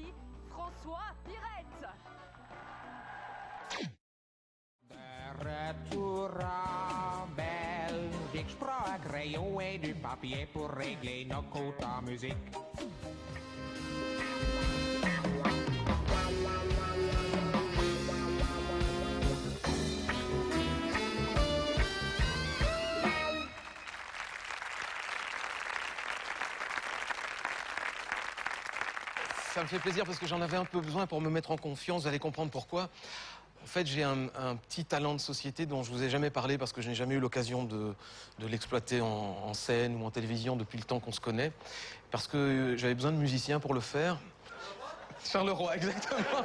voici François Pirette. De retour en Belgique, je prends un crayon et du papier pour régler nos comptes en musique. Ça me fait plaisir parce que j'en avais un peu besoin pour me mettre en confiance, vous allez comprendre pourquoi. En fait, j'ai un petit talent de société dont je vous ai jamais parlé parce que je n'ai jamais eu l'occasion de l'exploiter en scène ou en télévision depuis le temps qu'on se connaît. Parce que j'avais besoin de musiciens pour le faire. Charleroi, exactement.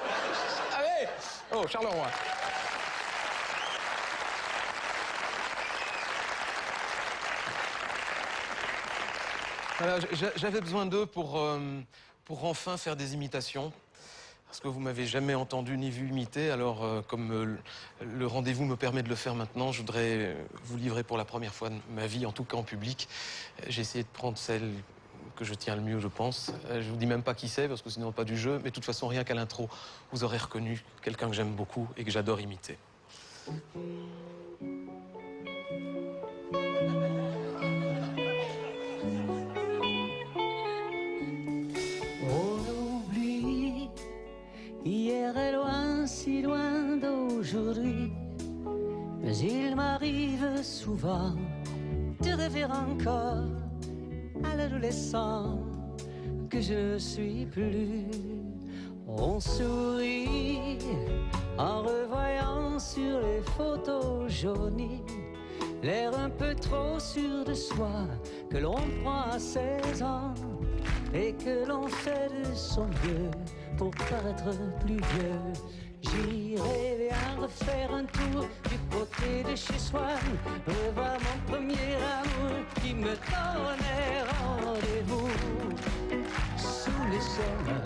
Allez! Oh, Charleroi. Voilà, j'avais besoin d'eux pour enfin faire des imitations. Parce que vous m'avez jamais entendu ni vu imiter, alors comme le rendez-vous me permet de le faire maintenant, je voudrais vous livrer pour la première fois de ma vie, en tout cas en public. J'ai essayé de prendre celle que je tiens le mieux, je pense. Je vous dis même pas qui c'est, parce que sinon pas du jeu, mais de toute façon, rien qu'à l'intro, vous aurez reconnu quelqu'un que j'aime beaucoup et que j'adore imiter. Hier est loin, si loin d'aujourd'hui, mais il m'arrive souvent de rêver encore à l'adolescent que je ne suis plus. On sourit en revoyant sur les photos jaunies l'air un peu trop sûr de soi que l'on prend à 16 ans et que l'on fait de son mieux pour paraître plus vieux. J'irai bien refaire un tour du côté de chez soi, revoir mon premier amour qui me donnait rendez-vous sous les sommes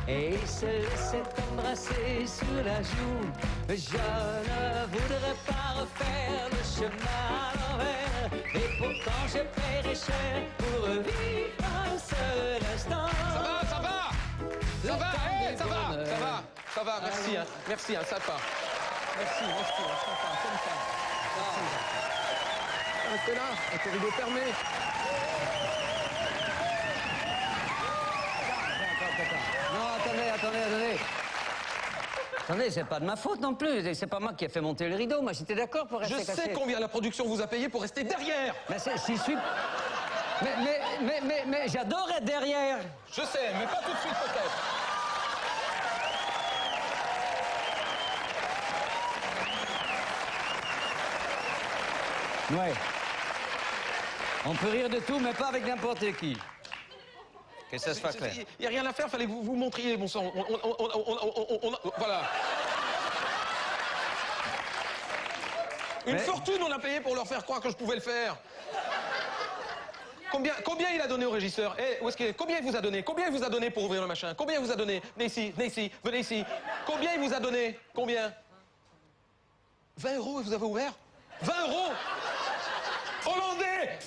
et se laissait embrasser sur la joue. Je ne voudrais pas refaire le chemin à l'envers, et pourtant je paierai cher pour revivre un seul instant. Ça va, hey, ça va, merci, hein, merci, hein, ça va. Merci, comme ça. Restez là, avec le rideau fermé. Non, attendez. Attendez, c'est pas de ma faute non plus. C'est pas moi qui ai fait monter le rideau. Moi, j'étais d'accord pour rester caché. Je sais combien la production vous a payé pour rester derrière. Mais j'y suis... Mais j'adore être derrière. Je sais, mais pas tout de suite peut-être. Ouais. On peut rire de tout, mais pas avec n'importe qui. Que ça soit clair. Il n'y a rien à faire, fallait que vous montriez, bon sang. Voilà. Une fortune on a payé pour leur faire croire que je pouvais le faire. Combien il a donné au régisseur? Où est-ce qu'il est? Combien il vous a donné? Combien il vous a donné pour ouvrir le machin? Combien il vous a donné? Venez ici, venez ici. Combien il vous a donné? Combien? 20 € et vous avez ouvert? 20 €? Hollandais!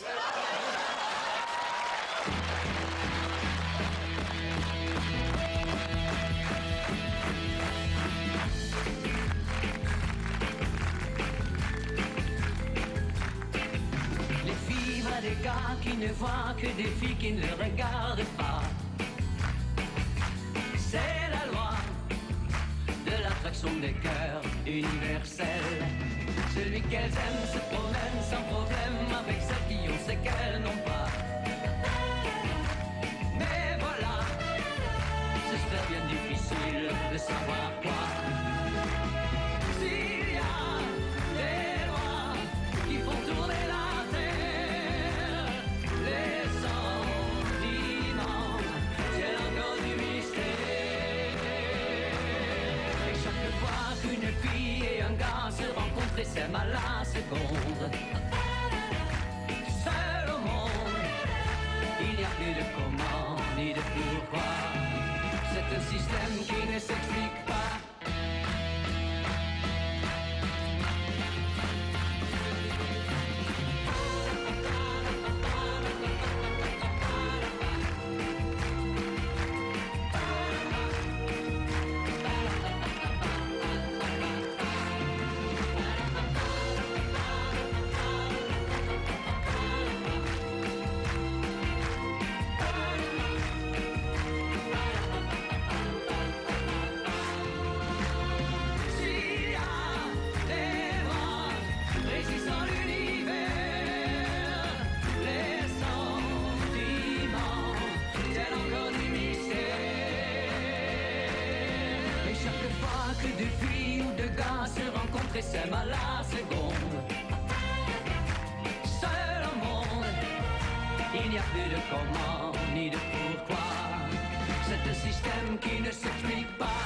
Les filles voient des gars qui ne voient que des filles qui ne les regardent pas. C'est la loi de l'attraction des cœurs universelle. Celui qu'elles aiment se promène sans problème avec celles qui ont ce qu'elles n'ont pas. Mais voilà, ce serait bien difficile de savoir quoi. S'il y a des lois qui font tourner la terre, les sentiments, c'est encore du mystère. Et chaque fois qu'une fille et un gars se rencontrent et s'aiment à la seconde, seul au monde, gars se rencontrent et s'aiment à la seconde. Seul au monde, il n'y a plus de comment ni de pourquoi. C'est un système qui ne s'explique pas.